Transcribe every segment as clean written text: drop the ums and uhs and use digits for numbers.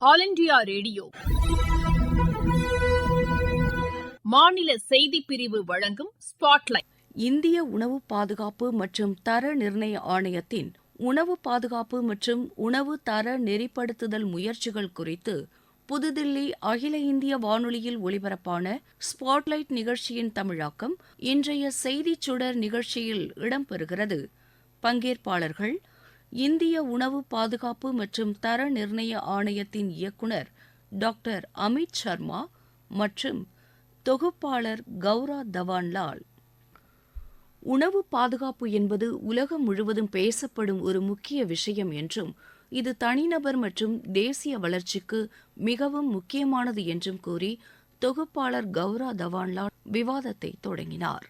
All India radio மாநில செய்திப்பிரிவு வழங்கும் ஸ்பாட்லைட். இந்திய உணவு பாதுகாப்பு மற்றும் தர நிர்ணய ஆணையத்தின் உணவு பாதுகாப்பு மற்றும் உணவு தர நெறிப்படுத்துதல் முயற்சிகள் குறித்து புதுதில்லி அகில இந்திய வானொலியில் ஒலிபரப்பான ஸ்பாட்லைட் நிகழ்ச்சியின் தமிழாக்கம் இன்றைய செய்திச் சுடர் நிகழ்ச்சியில் இடம்பெறுகிறது. பங்கேற்பாளர்கள்: இந்திய உணவு பாதுகாப்பு மற்றும் தர நிர்ணய ஆணையத்தின் இயக்குநர் டாக்டர் அமித் சர்மா மற்றும் தொகுப்பாளர் கௌரா தவான்லால். உணவு பாதுகாப்பு என்பது உலகம் முழுவதும் பேசப்படும் ஒரு முக்கிய விஷயம் என்றும், இது தனிநபர் மற்றும் தேசிய வளர்ச்சிக்கு மிகவும் முக்கியமானது என்றும் கூறி தொகுப்பாளர் கௌரா தவான்லால் விவாதத்தை தொடங்கினார்.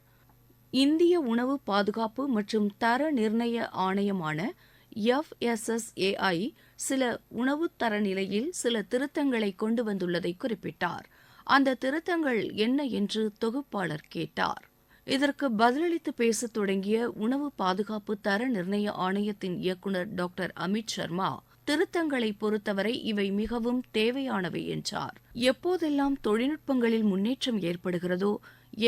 இந்திய உணவு பாதுகாப்பு மற்றும் தர நிர்ணய ஆணையமான FSSAI சில உணவு தரநிலையில் சில திருத்தங்களை கொண்டு வந்துள்ளதை குறிப்பிட்டார். அந்த திருத்தங்கள் என்ன என்று தொகுப்பாளர் கேட்டார். இதற்கு பதிலளித்து பேசத் தொடங்கிய உணவு பாதுகாப்பு தர நிர்ணய ஆணையத்தின் இயக்குநர் டாக்டர் அமித் சர்மா, திருத்தங்களை பொறுத்தவரை இவை மிகவும் தேவையானவை என்றார். எப்போதெல்லாம் தொழில்நுட்பங்களில் முன்னேற்றம் ஏற்படுகிறதோ,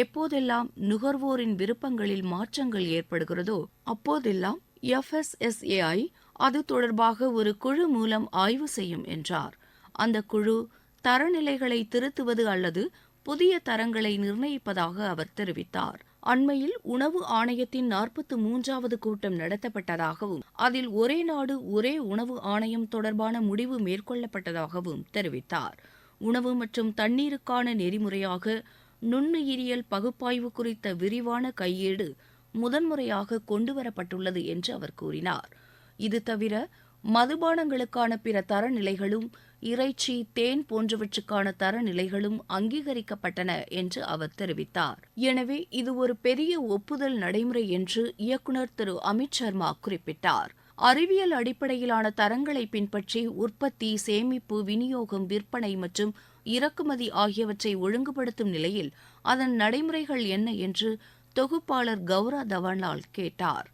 எப்போதெல்லாம் நுகர்வோரின் விருப்பங்களில் மாற்றங்கள் ஏற்படுகிறதோ, அப்போதெல்லாம் FSSAI அது தொடர்பாக ஒரு குழு மூலம் ஆய்வு செய்யும் என்றார். அந்த குழு தரநிலைகளை திருத்துவது அல்லது புதிய தரங்களை நிர்ணயிப்பதாக அவர் தெரிவித்தார். அண்மையில் உணவு ஆணையத்தின் 43வது கூட்டம் நடத்தப்பட்டதாகவும், அதில் ஒரே நாடு ஒரே உணவு ஆணையம் தொடர்பான முடிவு மேற்கொள்ளப்பட்டதாகவும் தெரிவித்தார். உணவு மற்றும் தண்ணீருக்கான நெறிமுறையாக நுண்ணுயிரியல் பகுப்பாய்வு குறித்த விரிவான கையேடு முதன்முறையாக கொண்டுவரப்பட்டுள்ளது என்று அவர் கூறினார். இது தவிர மதுபானங்களுக்கான பிற தரநிலைகளும் இறைச்சி, தேன் போன்றவற்றுக்கான தரநிலைகளும் அங்கீகரிக்கப்பட்டன என்று அவர் தெரிவித்தார். எனவே இது ஒரு பெரிய ஒப்புதல் நடைமுறை என்று இயக்குநர் திரு அமித் சர்மா குறிப்பிட்டார். அறிவியல் அடிப்படையிலான தரங்களை பின்பற்றி உற்பத்தி, சேமிப்பு, விநியோகம், விற்பனை மற்றும் இறக்குமதி ஆகியவற்றை ஒழுங்குபடுத்தும் நிலையில் அதன் நடைமுறைகள் என்ன என்று தொகுப்பாளர் கௌரா தவான்லால் கேட்டார்.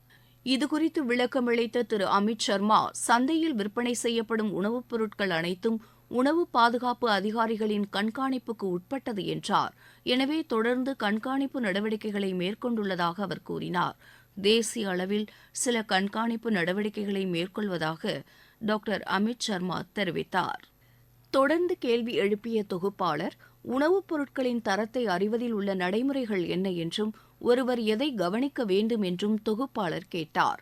இதுகுறித்து விளக்கமளித்த திரு அமித் சர்மா, சந்தையில் விற்பனை செய்யப்படும் உணவுப் பொருட்கள் அனைத்தும் உணவு பாதுகாப்பு அதிகாரிகளின் கண்காணிப்புக்கு உட்பட்டது என்றார். எனவே தொடர்ந்து கண்காணிப்பு நடவடிக்கைகளை மேற்கொண்டுள்ளதாக அவர் கூறினார். தேசிய அளவில் சில கண்காணிப்பு நடவடிக்கைகளை மேற்கொள்வதாக டாக்டர் அமித் சர்மா தெரிவித்தார். தொடர்ந்து கேள்வி எழுப்பிய தொகுப்பாளர், உணவுப் பொருட்களின் தரத்தை அறிவதில் உள்ள நடைமுறைகள் என்ன என்றும், ஒருவர் எதை கவனிக்க வேண்டும் என்றும் தொகுப்பாளர் கேட்டார்.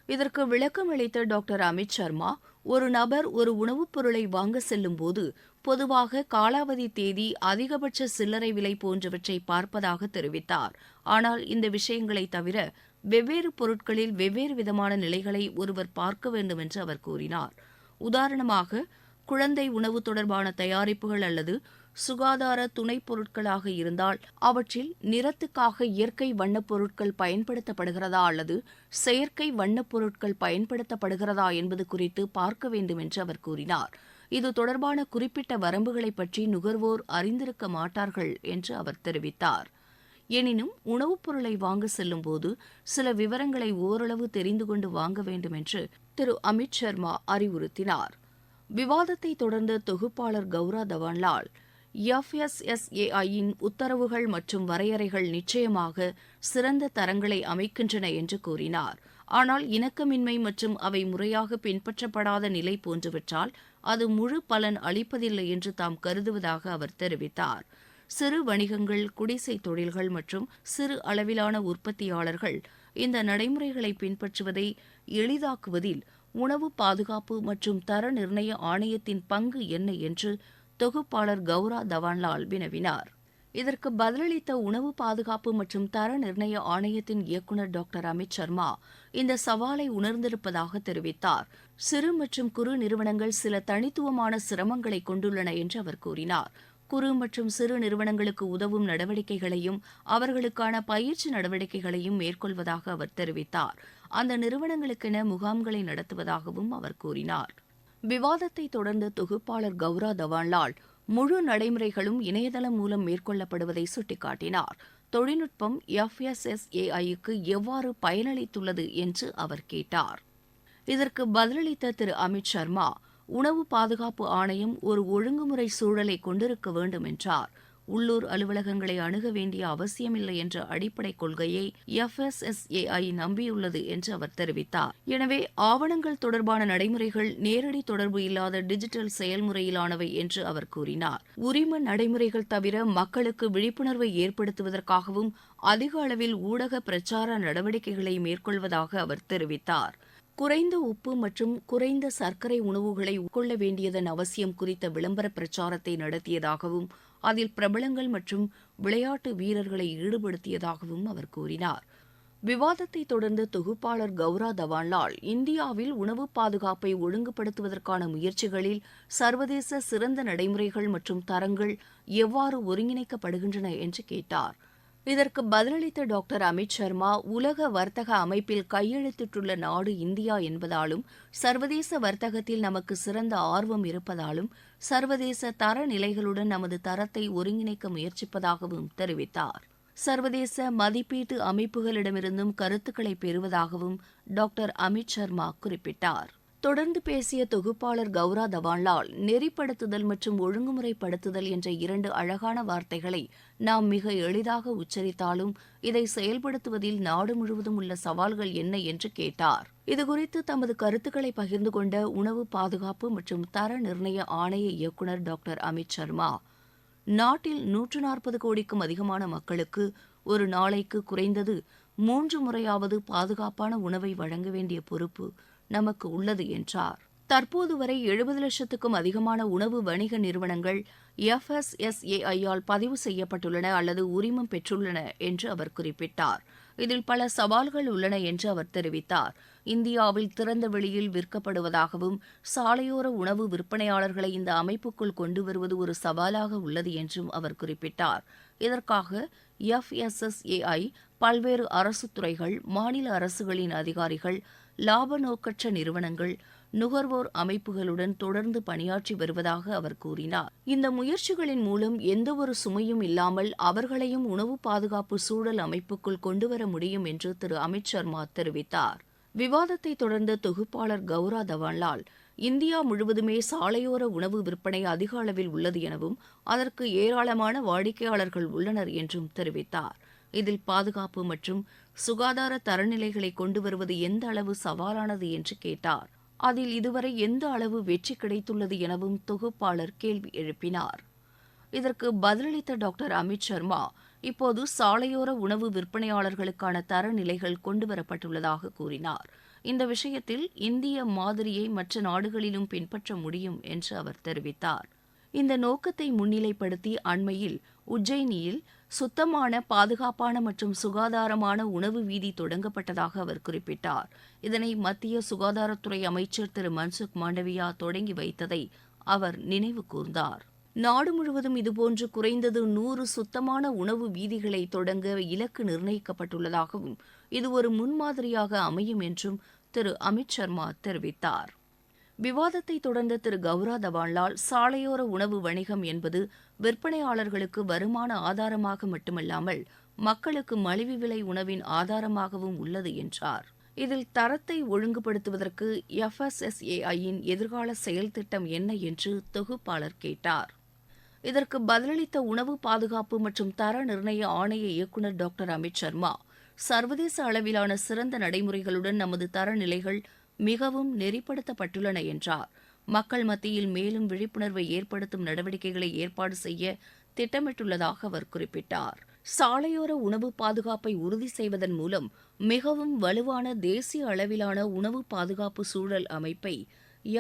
இதற்கு விளக்கம் அளித்த டாக்டர் அமித் சர்மா, ஒரு நபர் ஒரு உணவுப் பொருளை வாங்க செல்லும் போது பொதுவாக காலாவதி தேதி, அதிகபட்ச சில்லறை விலை போன்றவற்றை பார்ப்பதாக தெரிவித்தார். ஆனால் இந்த விஷயங்களை தவிர வெவ்வேறு பொருட்களில் வெவ்வேறு விதமான நிலைகளை ஒருவர் பார்க்க வேண்டும் என்று அவர் கூறினார். உதாரணமாக, குழந்தை உணவு தொடர்பான தயாரிப்புகள் அல்லது சுகாதார துணைப் பொருட்களாக இருந்தால் அவற்றில் நிறத்துக்காக இயற்கை வண்ணப் பொருட்கள் பயன்படுத்தப்படுகிறதா அல்லது செயற்கை வண்ணப் பொருட்கள் பயன்படுத்தப்படுகிறதா என்பது குறித்து பார்க்க வேண்டும் என்று அவர் கூறினார். இது தொடர்பான குறிப்பிட்ட வரம்புகளை பற்றி நுகர்வோர் அறிந்திருக்க மாட்டார்கள் என்று அவர் தெரிவித்தார். எனினும் உணவுப் பொருளை வாங்க செல்லும் போது சில விவரங்களை ஓரளவு தெரிந்து கொண்டு வாங்க வேண்டும் என்று திரு அமித் சர்மா அறிவுறுத்தினார். விவாதத்தை தொடர்ந்த தொகுப்பாளர் கௌரா தவான்லால், FSSAI-யின் உத்தரவுகள் மற்றும் வரையறைகள் நிச்சயமாக சிறந்த தரங்களை அமைக்கின்றன என்று கூறினார். ஆனால் இணக்கமின்மை மற்றும் அவை முறையாக பின்பற்றப்படாத நிலை போன்றவற்றால் அது முழு பலன் அளிப்பதில்லை என்று தாம் கருதுவதாக அவர் தெரிவித்தார். சிறு வணிகங்கள், குடிசை தொழில்கள் மற்றும் சிறு அளவிலான உற்பத்தியாளர்கள் இந்த நடைமுறைகளை பின்பற்றுவதை எளிதாக்குவதில் உணவு பாதுகாப்பு மற்றும் தர நிர்ணய ஆணையத்தின் பங்கு என்ன என்று தொகுப்பாளர் கௌரா தவான்லால் வினவினார். இதற்கு பதிலளித்த உணவு பாதுகாப்பு மற்றும் தர நிர்ணய ஆணையத்தின் இயக்குநர் டாக்டர் அமித் சர்மா இந்த சவாலை உணர்ந்திருப்பதாக தெரிவித்தார். சிறு மற்றும் குறு நிறுவனங்கள் சில தனித்துவமான சிரமங்களை கொண்டுள்ளன என்று அவர் கூறினார். குறு மற்றும் சிறு நிறுவனங்களுக்கு உதவும் நடவடிக்கைகளையும் அவர்களுக்கான பயிற்சி நடவடிக்கைகளையும் மேற்கொள்வதாக அவர் தெரிவித்தார். அந்த நிறுவனங்களுக்கென முகாம்களை நடத்துவதாகவும் அவர் கூறினார். விவாதத்தை தொடர்ந்த தொகுப்பாளர் கௌரா தவான்லால் முழு நடைமுறைகளும் இணையதளம் மூலம் மேற்கொள்ளப்படுவதை சுட்டிக்காட்டினார். தொழில்நுட்பம் FSSAI-க்கு எவ்வாறு பயனளித்துள்ளது என்று அவர் கேட்டார். இதற்கு பதிலளித்த திரு அமித் சர்மா, உணவு பாதுகாப்பு ஆணையம் ஒரு ஒழுங்குமுறை சூழலை கொண்டிருக்க வேண்டும் என்றார். உள்ளூர் அலுவலகங்களை அணுக வேண்டிய அவசியமில்லை என்ற அடிப்படை கொள்கையை FSSAI நம்பியுள்ளது என்று அவர் தெரிவித்தார். எனவே ஆவணங்கள் தொடர்பான நடைமுறைகள் நேரடி தொடர்பு இல்லாத டிஜிட்டல் செயல்முறையிலானவை என்று அவர் கூறினார். உரிம நடைமுறைகள் தவிர மக்களுக்கு விழிப்புணர்வை ஏற்படுத்துவதற்காகவும் அதிக அளவில் ஊடக பிரச்சார நடவடிக்கைகளை மேற்கொள்வதாக அவர் தெரிவித்தார். குறைந்த உப்பு மற்றும் குறைந்த சர்க்கரை உணவுகளை உட்கொள்ள வேண்டியதன் அவசியம் குறித்த விளம்பர பிரச்சாரத்தை நடத்தியதாகவும் அதில் பிரபலங்கள் மற்றும் விளையாட்டு வீரர்களை ஈடுபடுத்தியதாகவும் அவர் கூறினார். விவாதத்தை தொடர்ந்து தொகுப்பாளர் கௌரா தவான்லால் இந்தியாவில் உணவு பாதுகாப்பை ஒழுங்குபடுத்துவதற்கான முயற்சிகளில் சர்வதேச சிறந்த நடைமுறைகள் மற்றும் தரங்கள் எவ்வாறு ஒருங்கிணைக்கப்படுகின்றன என்று கேட்டார். இதற்கு பதிலளித்த டாக்டர் அமித் சர்மா, உலக வர்த்தக அமைப்பில் கையெழுத்திட்டுள்ள நாடு இந்தியா என்பதாலும் சர்வதேச வர்த்தகத்தில் நமக்கு சிறந்த ஆர்வம் இருப்பதாலும் சர்வதேச தரநிலைகளுடன் நமது தரத்தை ஒருங்கிணைக்க முயற்சிப்பதாகவும் தெரிவித்தார். சர்வதேச மதிப்பீட்டு அமைப்புகளிடமிருந்தும் கருத்துக்களை பெறுவதாகவும் டாக்டர் அமித் சர்மா குறிப்பிட்டார். தொடர்ந்து பேசிய தொகுப்பாளர் கௌரா தவான்லால், நெறிப்படுத்துதல் மற்றும் ஒழுங்குமுறைப்படுத்துதல் என்ற 2 அழகான வார்த்தைகளை நாம் மிக எளிதாக உச்சரித்தாலும் இதை செயல்படுத்துவதில் நாடு முழுவதும் உள்ள சவால்கள் என்ன என்று கேட்டார். இதுகுறித்து தமது கருத்துக்களை பகிர்ந்து கொண்ட உணவு பாதுகாப்பு மற்றும் தர நிர்ணய ஆணைய இயக்குநர் டாக்டர் அமித் சர்மா, நாட்டில் 140 கோடிக்கும் அதிகமான மக்களுக்கு ஒரு நாளைக்கு குறைந்தது 3 முறையாவது பாதுகாப்பான உணவை வழங்க வேண்டிய பொறுப்பு நமக்கு உள்ளது என்றார். தற்போது வரை 70 லட்சத்துக்கும் அதிகமான உணவு வணிக நிறுவனங்கள் FSSAI-யால் பதிவு செய்யப்பட்டுள்ளன அல்லது உரிமம் பெற்றுள்ளன என்று அவர் குறிப்பிட்டார். இதில் பல சவால்கள் உள்ளன என்று அவர் தெரிவித்தார். இந்தியாவில் திறந்த வெளியில் விற்கப்படுவதாகவும் சாலையோர உணவு விற்பனையாளர்களை இந்த அமைப்புக்குள் கொண்டு வருவது ஒரு சவாலாக உள்ளது என்றும் அவர் குறிப்பிட்டார். இதற்காக FSSAI பல்வேறு அரசுத் துறைகள், மாநில அரசுகளின் அதிகாரிகள், லாப நோக்கற்ற நிறுவனங்கள், நுகர்வோர் அமைப்புகளுடன் தொடர்ந்து பணியாற்றி வருவதாக அவர் கூறினார். இந்த முயற்சிகளின் மூலம் எந்தவொரு சுமையும் இல்லாமல் அவர்களையும் உணவு பாதுகாப்பு சூழல் அமைப்புக்குள் கொண்டுவர முடியும் என்று திரு அமித் சர்மா தெரிவித்தார். விவாதத்தை தொடர்ந்த தொகுப்பாளர் கௌரா தவான்லால், இந்தியா முழுவதுமே சாலையோர உணவு விற்பனை அதிக அளவில் உள்ளது எனவும் அதற்கு ஏராளமான வாடிக்கையாளர்கள் உள்ளனர் என்றும் தெரிவித்தார். இதில் பாதுகாப்பு மற்றும் சுகாதார தரநிலைகளை கொண்டு வருவது எந்த அளவு சவாலானது என்று கேட்டார். அதில் இதுவரை எந்த அளவு வெற்றி கிடைத்துள்ளது எனவும் தொகுப்பாளர் கேள்வி எழுப்பினார். இதற்கு பதிலளித்த டாக்டர் அமித் சர்மா, இப்போது சாலையோர உணவு விற்பனையாளர்களுக்கான தரநிலைகள் கொண்டுவரப்பட்டுள்ளதாக கூறினார். இந்த விஷயத்தில் இந்திய மாதிரியை மற்ற நாடுகளிலும் பின்பற்ற முடியும் என்று அவர் தெரிவித்தார். இந்த நோக்கத்தை முன்னிலைப்படுத்தி அண்மையில் உஜ்ஜயினியில் சுத்தமான, பாதுகாப்பான மற்றும் சுகாதாரமான உணவு வீதி தொடங்கப்பட்டதாக அவர் குறிப்பிட்டார். இதனை மத்திய சுகாதாரத்துறை அமைச்சர் திரு மன்சுக் மாண்டவியா தொடங்கி வைத்ததை அவர் நினைவு கூர்ந்தார். நாடு முழுவதும் இதுபோன்று குறைந்தது 100 சுத்தமான உணவு வீதிகளை தொடங்க இலக்கு நிர்ணயிக்கப்பட்டுள்ளதாகவும் இது ஒரு முன்மாதிரியாக அமையும் என்றும் திரு அமித் சர்மா தெரிவித்தார். விவாதத்தை தொடர்ந்த திரு கௌரா தவான்லால், சாலையோர உணவு வணிகம் என்பது விற்பனையாளர்களுக்கு வருமான ஆதாரமாக மட்டுமல்லாமல் மக்களுக்கு மலிவு விலை உணவின் ஆதாரமாகவும் உள்ளது என்றார். இதில் தரத்தை ஒழுங்குபடுத்துவதற்கு FSSAI-யின் எதிர்கால செயல் திட்டம் என்ன என்று தொகுப்பாளர் கேட்டார். இதற்கு பதிலளித்த உணவு பாதுகாப்பு மற்றும் தர நிர்ணய ஆணைய இயக்குநர் டாக்டர் அமித் சர்மா, சர்வதேச அளவிலான சிறந்த நடைமுறைகளுடன் நமது தரநிலைகள் மிகவும் நெறிப்படுத்தப்பட்டுள்ளன என்றார். மக்கள் மத்தியில் மேலும் விழிப்புணர்வை ஏற்படுத்தும் நடவடிக்கைகளை ஏற்பாடு செய்ய திட்டமிட்டுள்ளதாக அவர் குறிப்பிட்டார். சாலையோர உணவு பாதுகாப்பை உறுதி செய்வதன் மூலம் மிகவும் வலுவான தேசிய அளவிலான உணவு பாதுகாப்பு சூழல் அமைப்பை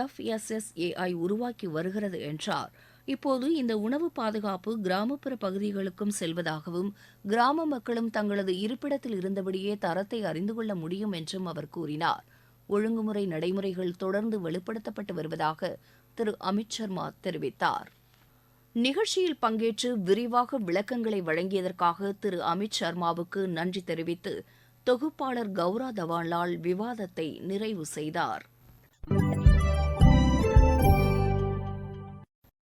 FSSAI உருவாக்கி வருகிறது என்றார். இப்போது இந்த உணவு பாதுகாப்பு கிராமப்புற பகுதிகளுக்கும் செல்வதாகவும் கிராம மக்களும் தங்களது இருப்பிடத்தில் இருந்தபடியே தரத்தை அறிந்து கொள்ள முடியும் என்றும் அவர் கூறினார். ஒழுங்குமுறை நடைமுறைகள் தொடர்ந்து வலுப்படுத்தப்பட்டு வருவதாக திரு அமித் சர்மா தெரிவித்தார். நிகழ்ச்சியில் பங்கேற்று விரிவாக விளக்கங்களை வழங்கியதற்காக திரு அமித் சர்மாவுக்கு நன்றி தெரிவித்து தொகுப்பாளர் கௌரா தவான்லால் விவாதத்தை நிறைவு செய்தார்.